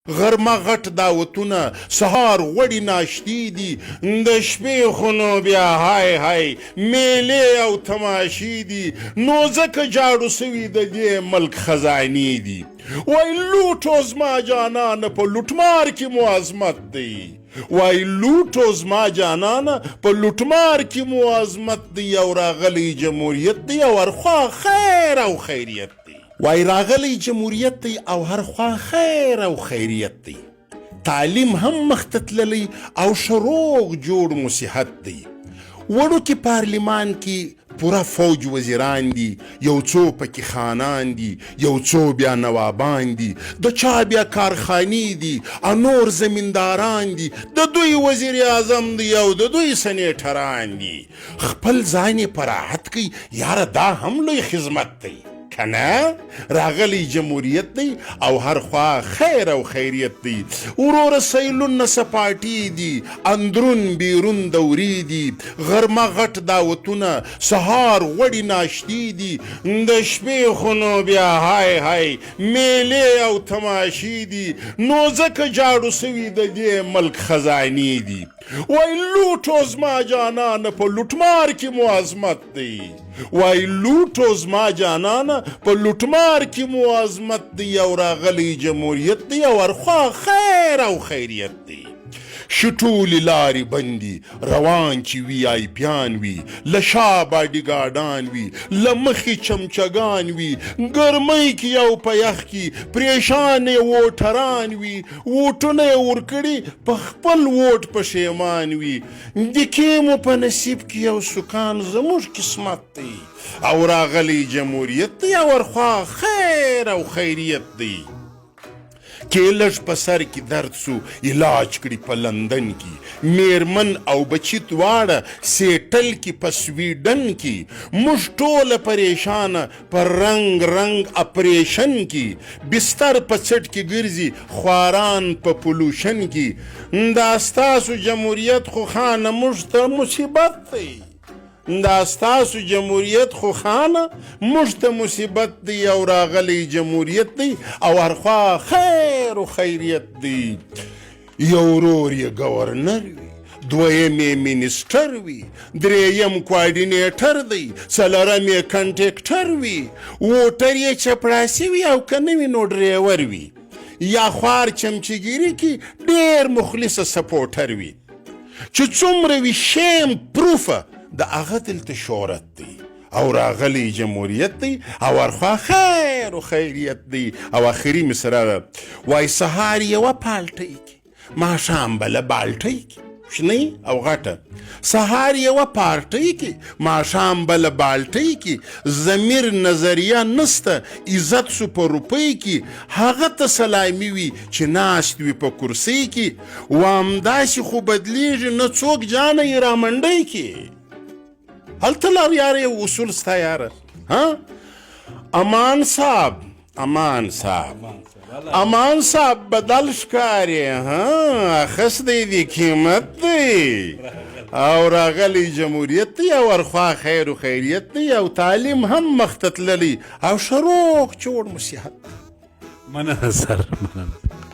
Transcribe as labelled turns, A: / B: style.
A: غرمه غټ دعوتونه سهار غوړي ناشتې دي د شپې خو نو بیا های های میلې او تماشې دي نو ځکه جاړو سوي د دې ملک خزانې دي وای لوټو زما جانانه په لوټمار کې مو عظمت دی وای لوټو زما جانانه په لوټمار کې مو عظمت دی او راغلی جمهوریت دی او هرخوا خیر او خیریت دی وای راغلی جمهوریت دی او هرخوا خیر او خیریت دی تعلیم هم مخته تللی او شروغ جوړ مصیحت دی وړو کې پارلیمان کې پورا فوج وزیران دي یو څو پکې خانان دي یو څو بیا نوابان دي د چا بیا کارخانې دي نور زمینداران دي د دوی وزیر اعظم دی او د دوی سنیټران دي خپل ځان یې په راحت کوي یاره دا هم لوی خدمت دی کنه راغلی جمهوریت دی او هرخوا خیر او خیریت دی وروره سیلونه سپاټي دي اندرون بیرون دورې دي غرمه غټ دعوتونه سهار غوړي ناشتې دي د شپې خو نو بیا های های میلې او تماشې دي نو ځکه جاړو سوي د دې ملک خزانې دي وای لوټو زما جانانه په لوټمار کې مو عظمت دی وای لوټو زما جانانه په لوټمار کې مو عظمت دی او راغلی جمهوریت دی او هرخوا خیر او خیریت دی شټولې لارې بندي روان چې وي آی پیان وي له شا باډیګاډان وي له مخې چمچګان وي ګرمۍ کې او په یخ کې پریشانې ووټران وي ووټونه یې ورکړي په خپل ووټ پښیمان وي د کیمو په نصیب کې یو سکان زموږ قسمت دی او راغلی جمهوریت دی او هرخوا خیر او خیریت دی کې لږ په سر کې درد سو علاج کړي په لندن کې میرمن او بچی دواړه سیټل کې په سویډن کې موږ ټوله پریشانه په رنګ رنګ اپریشن کې بستر په څټ کې ګرځي خواران په پولوشن کې دا ستاسو جمهوریت خو خانه موږ ته مصیبت دی دا ستاسو جمهوریت خو خانه موږ ته مصیبت دی او راغلی جمهوریت دی او هرخوا خیر و خیریت دی یو ورور یې ګورنر وي دویم یې منسټر وي دریم کوارډینیټر دی څلورم یې کنټیکټر وي ووټر یې چپړاسي وي او که نه وي نو ډریور وي یا خوار چمچګیري کې ډېر مخلصه سپوټر وي چې څومره وي شیم پروفه د هغه دلته شهرت دی او راغلی جمهوریت دی او هرخوا خیر و خیریت دی او آخري مصره وای سهار یوه پالټۍ کې ماښام بله بالټۍ کې شنه او غټه سهار یوه پارټۍ کې ماښام بله بالټۍ کې ضمیر نظریه نسته عزت سو په روپۍ کې هغه ته سلامي وي چې ناست وي په کرسۍ کې و همداسې خو بدلیږي نه څوک جانه یې رامنډۍ کې هلته لار یاره یو اصول ستا یاره امان صاحب بدل ښکاري اخیستی دی قیمت دی او راغلی جمهوریت دی او هرخوا خیر و خیریت دی او تعلیم هم مخته تللی او شروغ جوړ مصیحت
B: مننه سر مننه